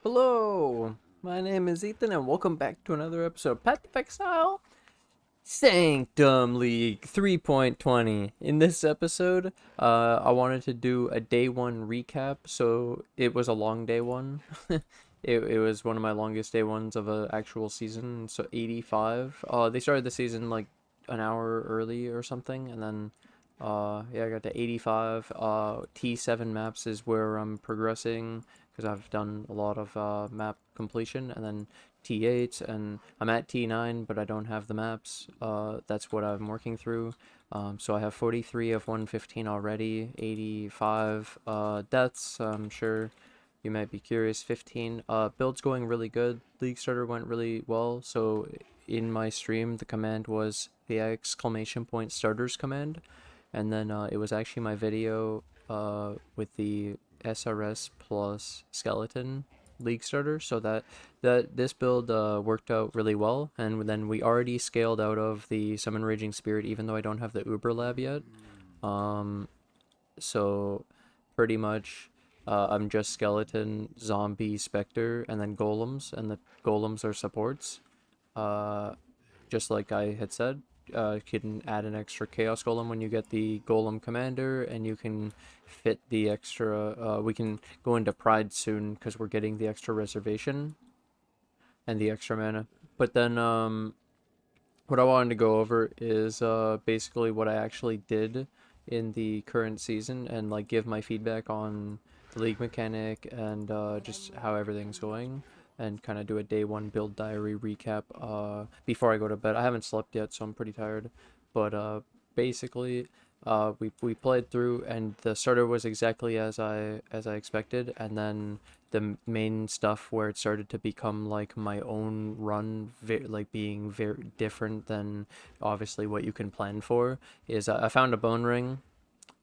Hello, my name is Ethan, and welcome back to another episode of Path of Exile Sanctum League 3.20. In this episode, I wanted to do a day one recap, so it was a long day one. It was one of my longest day ones of an actual season, so 85. They started the season like an hour early or something, and then yeah, I got to 85. T7 maps is where I'm progressing because I've done a lot of map completion, and then T8, and I'm at T9, but I don't have the maps. That's what I'm working through. So I have 43 of 115 already, 85 deaths. I'm sure you might be curious. 15 build's going really good. League starter went really well. So in my stream, the command was the exclamation point starters command, and then it was actually my video with the SRS plus skeleton league starter, so that this build worked out really well. And then we already scaled out of the summon raging spirit, even though I don't have the uber lab yet. So pretty much I'm just skeleton, zombie, spectre, and then golems, and the golems are supports, just like I had said. You can add an extra chaos golem when you get the golem commander, and you can fit the extra we can go into pride soon because we're getting the extra reservation and the extra mana. But then what I wanted to go over is basically what I actually did in the current season, and like give my feedback on the league mechanic and just how everything's going, and kind of do a day one build diary recap before I go to bed. I haven't slept yet, so I'm pretty tired. But basically, we played through, and the starter was exactly as I expected, and then the main stuff where it started to become like my own run, like being very different than obviously what you can plan for, is I found a bone ring,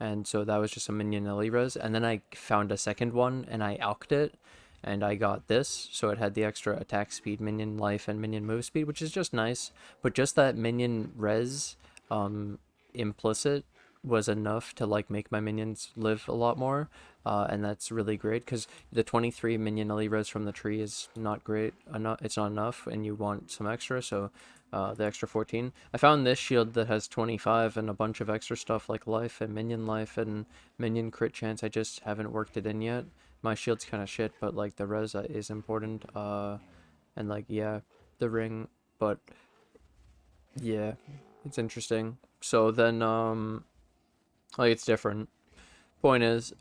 and so that was just a minion res, and then I found a second one and I alked it, and I got this, so it had the extra attack speed, minion life, and minion move speed, which is just nice. But just that minion res implicit was enough to like make my minions live a lot more, and that's really great because the 23 minion res from the tree is not great enough. It's not enough, and you want some extra, so the extra 14. I found this shield that has 25 and a bunch of extra stuff like life and minion crit chance. I just haven't worked it in yet. My shield's kind of shit, but like the res is important. And like, yeah, the ring, but yeah, it's interesting. So then like, it's different. Point is,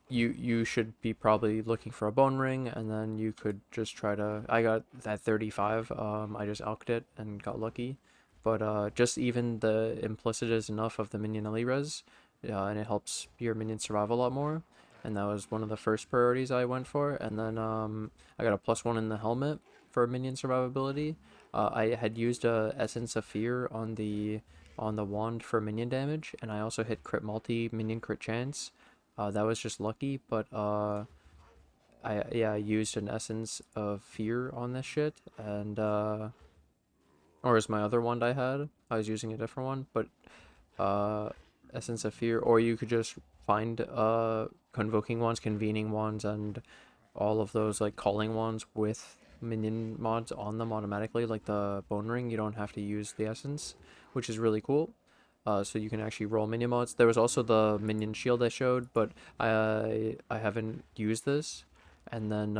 you should be probably looking for a bone ring, and then you could just try to. I got that 35. I just alked it and got lucky, but just even the implicit is enough of the minion elite res, and it helps your minions survive a lot more. And that was one of the first priorities I went for. And then I got a +1 in the helmet for minion survivability. I had used a essence of fear on the wand for minion damage, and I also hit crit multi minion crit chance. That was just lucky, but I used an essence of fear on this shit, and or is my other wand I had. I was using a different one, but essence of fear, or you could just find convoking wands, convening wands, and all of those like calling wands with minion mods on them automatically, like the bone ring. You don't have to use the essence, which is really cool. So you can actually roll minion mods. There was also the minion shield I showed, but I haven't used this. And then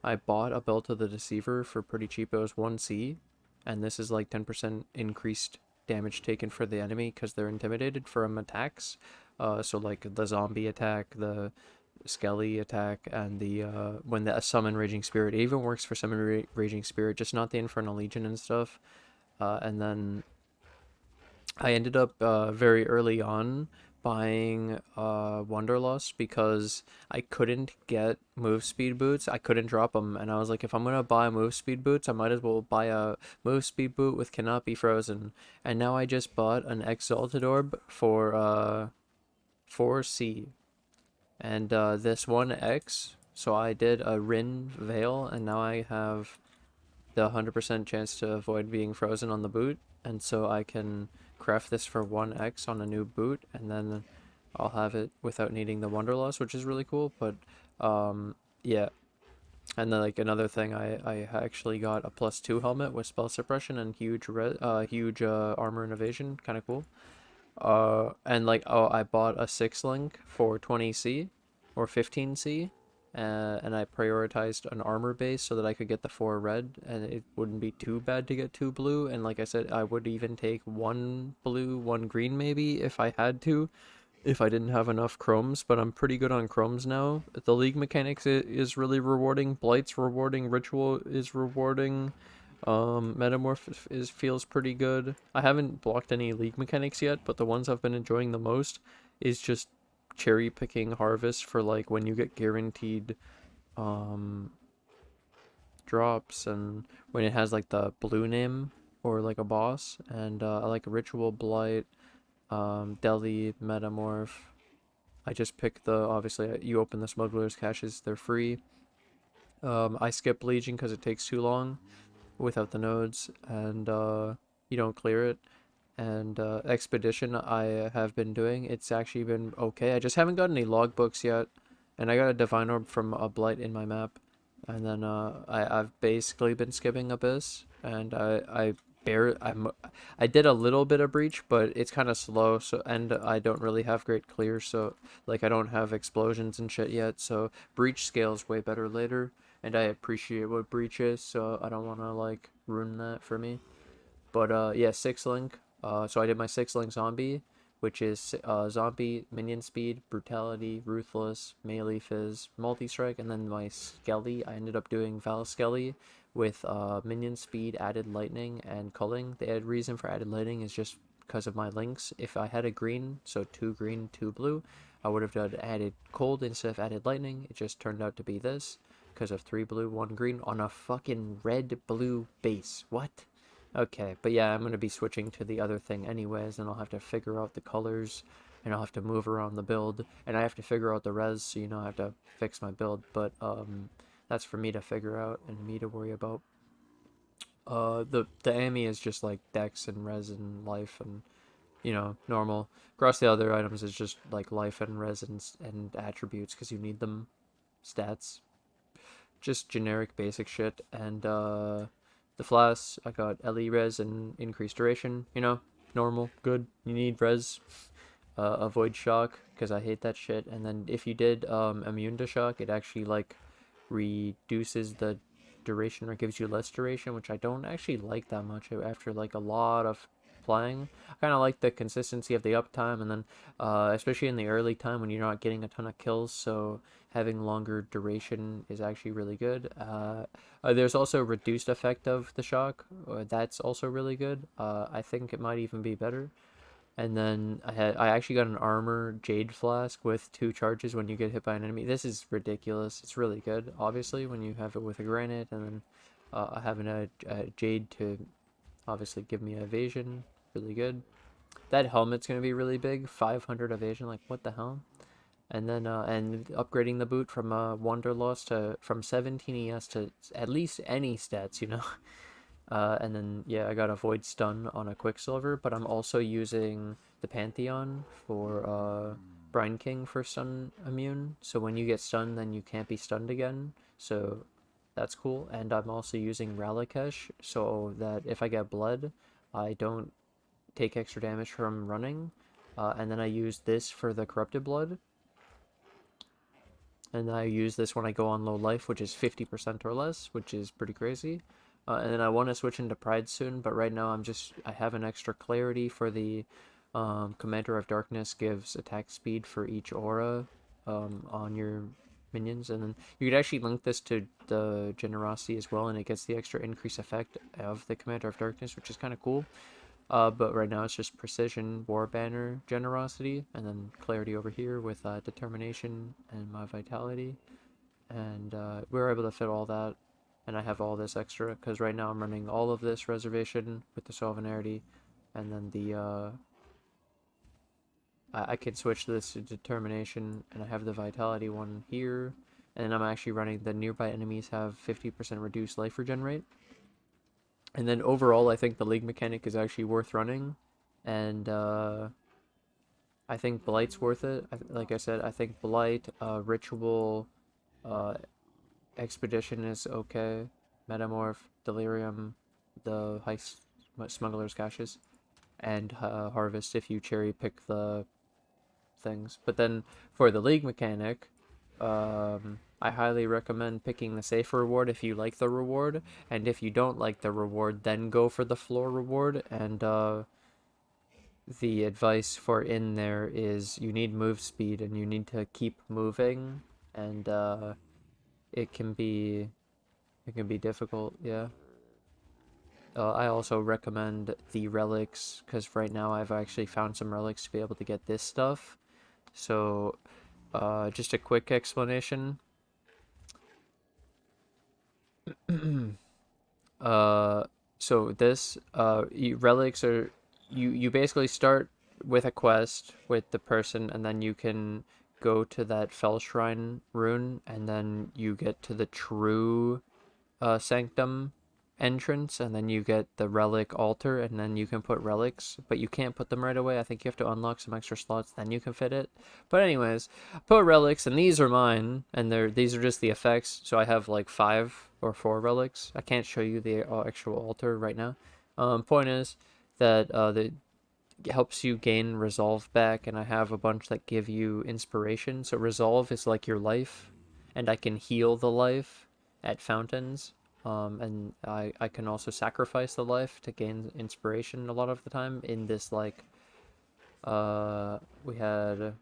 I bought a belt of the deceiver for pretty cheap. It was 1C, and this is like 10% increased damage taken for the enemy because they're intimidated from attacks. So like the zombie attack, the Skelly attack, and the when the summon raging spirit, it even works for summon raging spirit, just not the infernal legion and stuff. And then I ended up very early on buying Wanderlust because I couldn't get move speed boots. I couldn't drop them, and I was like, if I'm gonna buy move speed boots, I might as well buy a move speed boot with cannot be frozen. And now I just bought an exalted orb for 4C, and this one X. So I did a Rin Veil, and now I have the 100% chance to avoid being frozen on the boot, and so I can craft this for 1x on a new boot, and then I'll have it without needing the Wanderlust, which is really cool. But yeah, And then like another thing, I actually got a +2 helmet with spell suppression and huge armor and evasion, kind of cool. And like, oh, I bought a 6 link for 20C or 15C, and I prioritized an armor base so that I could get the 4 red, and it wouldn't be too bad to get 2 blue. And like I said, I would even take 1 blue, 1 green maybe if I had to, if I didn't have enough chromes, but I'm pretty good on chromes now. The league mechanics is really rewarding. Blight's rewarding. Ritual is rewarding. Metamorph feels pretty good. I haven't blocked any league mechanics yet, but the ones I've been enjoying the most is just cherry picking harvest for like when you get guaranteed um drops, and when it has like the blue name or like a boss. And I like ritual, blight, deli, metamorph. I just pick the, obviously, you open the smuggler's caches, they're free. I skip Legion because it takes too long without the nodes, and you don't clear it. And Expedition I have been doing, it's actually been okay. I just haven't got any logbooks yet, and I got a Divine Orb from a Blight in my map. And then I've basically been skipping Abyss, and I did a little bit of Breach, but it's kind of slow, so, and I don't really have great clears, so like I don't have explosions and shit yet, so Breach scales way better later, and I appreciate what Breach is, so I don't want to like ruin that for me. But yeah, 6 link. So I did my 6 link zombie, which is zombie, minion speed, brutality, ruthless, melee fizz, multi strike, and then my skelly. I ended up doing Val Skelly with minion speed, added lightning, and culling. The added reason for added lightning is just because of my links. If I had a green, so 2 green, 2 blue, I would have done added cold instead of added lightning. It just turned out to be this because of 3 blue, 1 green on a fucking red blue base. What? Okay, but yeah, I'm going to be switching to the other thing anyways, and I'll have to figure out the colors, and I'll have to move around the build, and I have to figure out the res, so I have to fix my build, but that's for me to figure out and me to worry about. The AMI is just like dex and res and life and, normal. Across the other items is just like life and res and attributes, because you need them, stats, just generic basic shit. And the flasks, I got LE res and increased duration, normal, good. You need res. Avoid shock, because I hate that shit. And then if you did immune to shock, it actually like reduces the duration or gives you less duration, which I don't actually like that much after like a lot of playing. I kind of like the consistency of the uptime, and then especially in the early time when you're not getting a ton of kills, so having longer duration is actually really good. There's also reduced effect of the shock. That's also really good. I think it might even be better. And then I actually got an armor jade flask with 2 charges when you get hit by an enemy. This is ridiculous. It's really good, obviously, when you have it with a granite, and then having a jade to obviously give me evasion, really good. That helmet's gonna be really big, 500 evasion, like what the hell? And then and upgrading the boot from Wanderlust to from 17 ES to at least any stats. And then, yeah, I got a Void Stun on a Quicksilver, but I'm also using the Pantheon for Brine King for stun immune. So when you get stunned, then you can't be stunned again. So that's cool. And I'm also using Relics, so that if I get blood, I don't take extra damage from running. And then I use this for the Corrupted Blood. And I use this when I go on low life, which is 50% or less, which is pretty crazy. And then I want to switch into Pride soon, but right now I have an extra clarity for the Commander of Darkness gives attack speed for each aura on your minions, and then you could actually link this to the Generosity as well, and it gets the extra increase effect of the Commander of Darkness, which is kind of cool. But right now it's just Precision, War Banner, Generosity, and then Clarity over here with Determination and my Vitality. And we were able to fit all that, and I have all this extra, because right now I'm running all of this Reservation with the Sovereignty, and then the I can switch this to Determination, and I have the Vitality one here, and I'm actually running the nearby enemies have 50% reduced life regen rate. And then overall, I think the league mechanic is actually worth running, and I think Blight's worth it. Like I said, I think Blight, Ritual, Expedition is okay. Metamorph, Delirium, the heist smuggler's caches, and Harvest if you cherry pick the things. But then for the League mechanic, I highly recommend picking the safe reward if you like the reward, and if you don't like the reward, then go for the floor reward. And the advice for in there is you need move speed and you need to keep moving, and it can be difficult, yeah. I also recommend the relics because right now I've actually found some relics to be able to get this stuff. So, just a quick explanation. uh, so this relics are you basically start with a quest with the person, and then you can go to that fell shrine rune, and then you get to the true Sanctum entrance, and then you get the relic altar, and then you can put relics, but you can't put them right away. I think you have to unlock some extra slots, then you can fit it. But anyways, put relics, and these are mine, and these are just the effects. So I have like 5 or 4 relics. I can't show you the actual altar right now. Point is that the helps you gain resolve back, and I have a bunch that give you inspiration. So resolve is like your life, and I can heal the life at fountains. And I can also sacrifice the life to gain inspiration a lot of the time in this, like, we had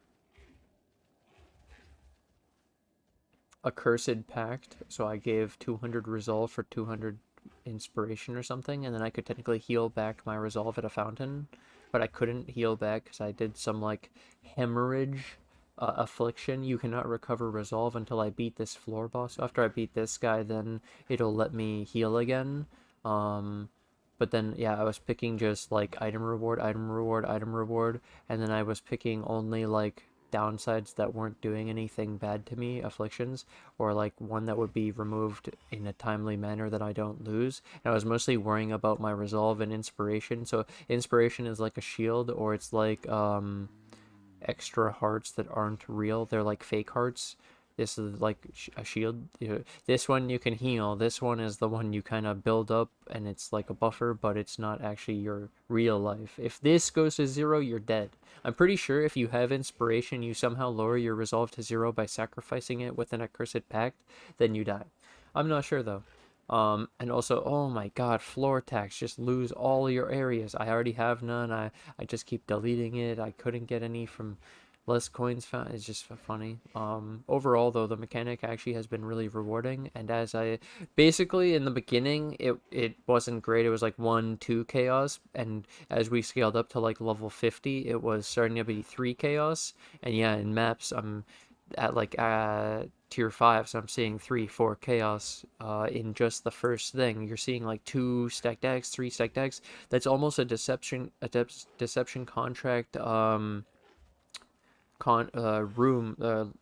a cursed pact, so I gave 200 resolve for 200 inspiration or something, and then I could technically heal back my resolve at a fountain, but I couldn't heal back because I did some, like, hemorrhage affliction. You cannot recover resolve until I beat this floor boss. So after I beat this guy, then it'll let me heal again. But then, yeah, I was picking just, like, item reward, item reward, item reward, and then I was picking only, like, downsides that weren't doing anything bad to me, afflictions, or like one that would be removed in a timely manner that I don't lose. And I was mostly worrying about my resolve and inspiration. So inspiration is like a shield, or it's like extra hearts that aren't real. They're like fake hearts. This is like a shield. This one you can heal. This one is the one you kind of build up, and it's like a buffer, but it's not actually your real life. If this goes to 0, you're dead. I'm pretty sure if you have inspiration, you somehow lower your resolve to 0 by sacrificing it with an accursed pact, then you die. I'm not sure though. And also, oh my god, floor tax, just lose all your areas. I already have none. I just keep deleting it. I couldn't get any from less coins found. It's just funny. Overall though, the mechanic actually has been really rewarding, and as I basically in the beginning it wasn't great. It was like 1-2 chaos, and as we scaled up to like level 50, it was starting to be 3 chaos. And yeah, in maps I'm at like tier 5, so I'm seeing 3-4 chaos in just the first thing. You're seeing like 2 stacked decks, 3 stacked decks. That's almost a deception contract room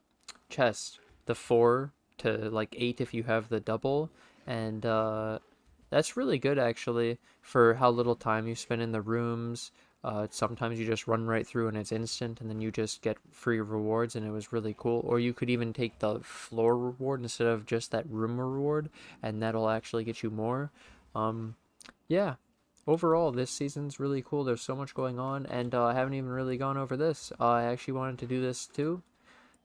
chest, the 4 to like 8 if you have the double. And that's really good actually for how little time you spend in the rooms. Sometimes you just run right through and it's instant, and then you just get free rewards, and it was really cool. Or you could even take the floor reward instead of just that room reward, and that'll actually get you more. Yeah, overall, this season's really cool. There's so much going on, and I haven't even really gone over this. I actually wanted to do this too.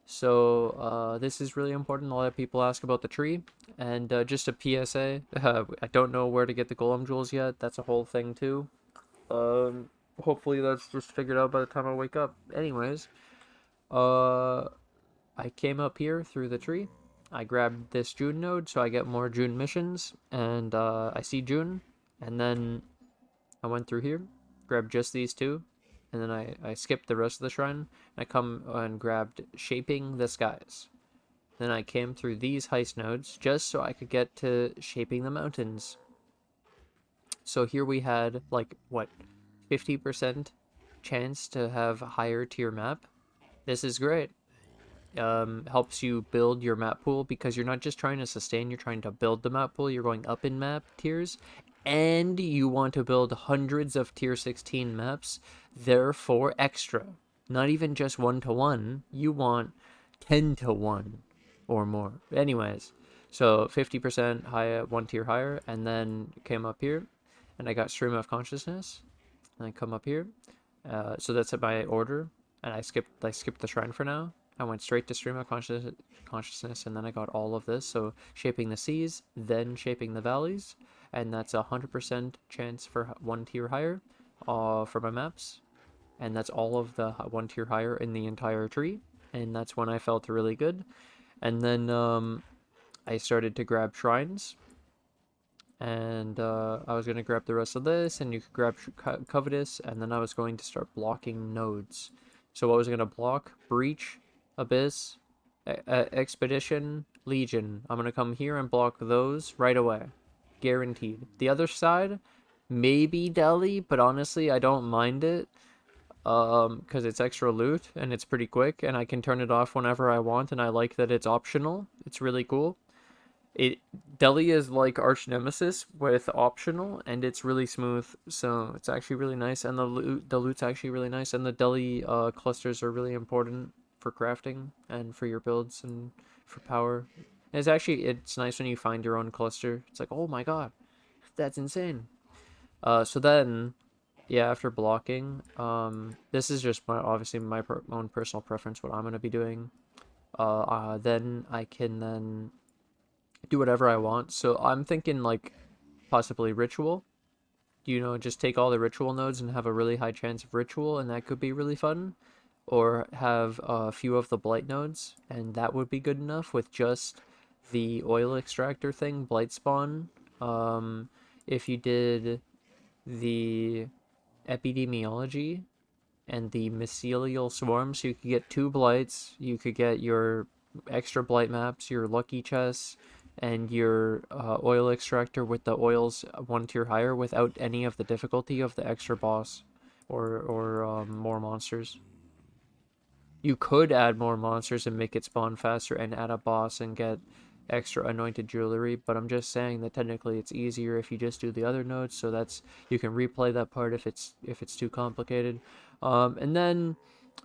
So this is really important. A lot of people ask about the tree, and just a PSA. I don't know where to get the golem jewels yet. That's a whole thing too. Hopefully that's just figured out by the time I wake up. Anyways, I came up here through the tree. I grabbed this June node, so I get more June missions, and I see June, and then I went through here, grabbed just these 2, and then I skipped the rest of the shrine. I come and grabbed Shaping the Skies. Then I came through these heist nodes just so I could get to Shaping the Mountains. So here we had, like, what, 50% chance to have a higher tier map. This is great. Helps you build your map pool, because you're not just trying to sustain, you're trying to build the map pool. You're going up in map tiers, and you want to build hundreds of tier 16 maps, therefore extra. Not even just 1-to-1, you want 10-to-1 or more. Anyways, So 50% higher, one tier higher, and then came up here, and I got Stream of Consciousness, and then come up here. So that's my order, and I skipped the shrine for now. I went straight to Stream of Consciousness, and then I got all of this. So shaping the seas, then shaping the valleys, and that's 100% chance for one tier higher, for my maps, and that's all of the one tier higher in the entire tree, and that's when I felt really good. And then I started to grab shrines, and I was going to grab the rest of this, and you could grab Covetous, and then I was going to start blocking nodes. So what was going to block? Breach, Abyss, Expedition, Legion. I'm going to come here and block those right away. Guaranteed. The other side, maybe Delhi, but honestly, I don't mind it. Because it's extra loot, and it's pretty quick, and I can turn it off whenever I want, and I like that it's optional. It's really cool. Delhi is like Arch Nemesis with optional, and it's really smooth, so it's actually really nice, and the loot's actually really nice, and the Delhi clusters are really important for crafting and for your builds and for power. And it's nice when you find your own cluster. It's like, oh my god, that's insane. So then, yeah, after blocking, this is just obviously my own personal preference, what I'm gonna be doing. Then I can then do whatever I want. So I'm thinking like possibly ritual. Just take all the ritual nodes and have a really high chance of ritual, and that could be really fun. Or have a few of the blight nodes, and that would be good enough with just the oil extractor thing, blight spawn. If you did the epidemiology and the mycelial swarms, you could get 2 blights. You could get your extra blight maps, your lucky chests, and your oil extractor with the oils 1 tier higher without any of the difficulty of the extra boss or more monsters. You could add more monsters and make it spawn faster and add a boss and get extra anointed jewelry, but I'm just saying that technically it's easier if you just do the other nodes, so you can replay that part if it's too complicated. And then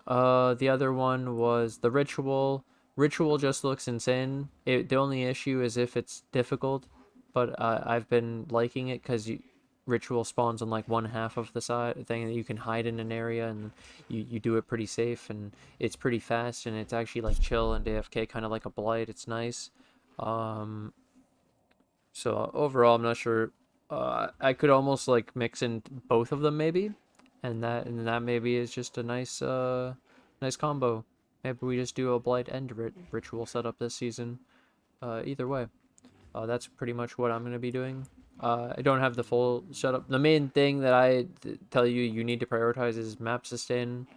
the other one was the ritual. Ritual just looks insane. The only issue is if it's difficult, but I've been liking it because ritual spawns on like 1/2 of the side thing, that you can hide in an area, and you do it pretty safe, and it's pretty fast, and it's actually like chill and AFK, kind of like a blight. It's nice. Um, so overall, I'm not sure. I could almost like mix in both of them maybe, and that maybe is just a nice combo. Maybe we just do a blight and ritual setup this season. Either way, that's pretty much what I'm gonna be doing. I don't have the full setup. The main thing that I tell you need to prioritize is map sustain,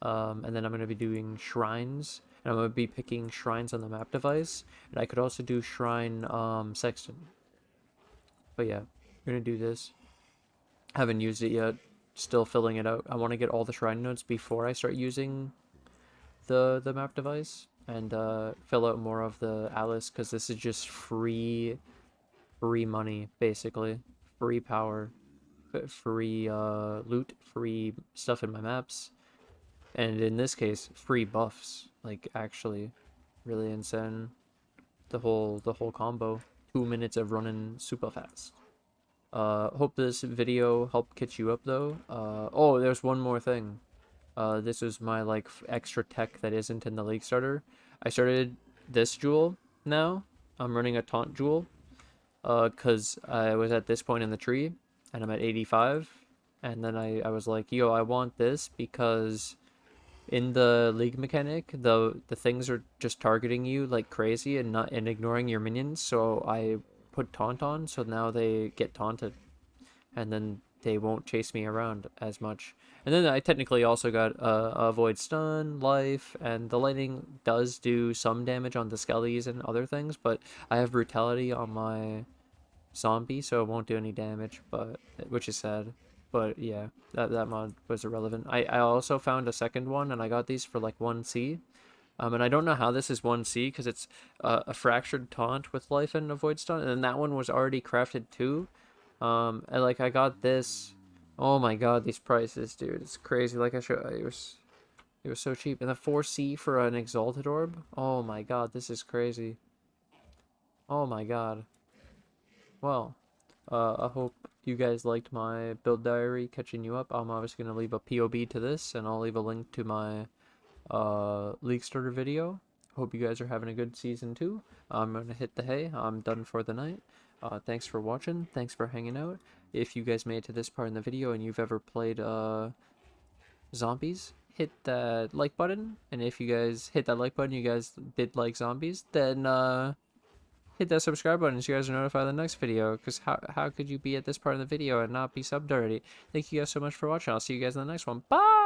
and then I'm gonna be doing shrines. And I'm going to be picking shrines on the map device. And I could also do shrine sexton. But yeah, I'm going to do this. Haven't used it yet. Still filling it out. I want to get all the shrine nodes before I start using the map device. And fill out more of the Alice, because this is just free money, basically. Free power. Free loot. Free stuff in my maps. And in this case, free buffs. Like, actually, really insane. The whole combo. 2 minutes of running super fast. Hope this video helped catch you up though. Oh, there's one more thing. This is my like extra tech that isn't in the League starter. I started this jewel now. I'm running a taunt jewel. Cause I was at this point in the tree, and I'm at 85. And then I was like, yo, I want this because in the league mechanic, the things are just targeting you like crazy and ignoring your minions. So I put taunt on, so now they get taunted, and then they won't chase me around as much. And then I technically also got avoid stun, life, and the lightning does do some damage on the skellies and other things, but I have brutality on my zombie, so it won't do any damage, but which is sad. But yeah, that mod was irrelevant. I also found a second one, and I got these for like 1C. And I don't know how this is 1C, because it's a fractured taunt with life and avoid stun, and then that one was already crafted too. And like I got this. Oh my god, these prices, dude, it's crazy. Like it was so cheap, and the 4C for an exalted orb. Oh my god, this is crazy. Oh my god. Well, I hope you guys liked my build diary catching you up. I'm obviously going to leave a POB to this, and I'll leave a link to my League Starter video. Hope you guys are having a good season too. I'm going to hit the hay. I'm done for the night. Thanks for watching. Thanks for hanging out. If you guys made it to this part in the video and you've ever played zombies, hit that like button. And if you guys hit that like button, you guys did like zombies, then hit that subscribe button so you guys are notified of the next video. Because how could you be at this part of the video and not be subbed already? Thank you guys so much for watching. I'll see you guys in the next one. Bye!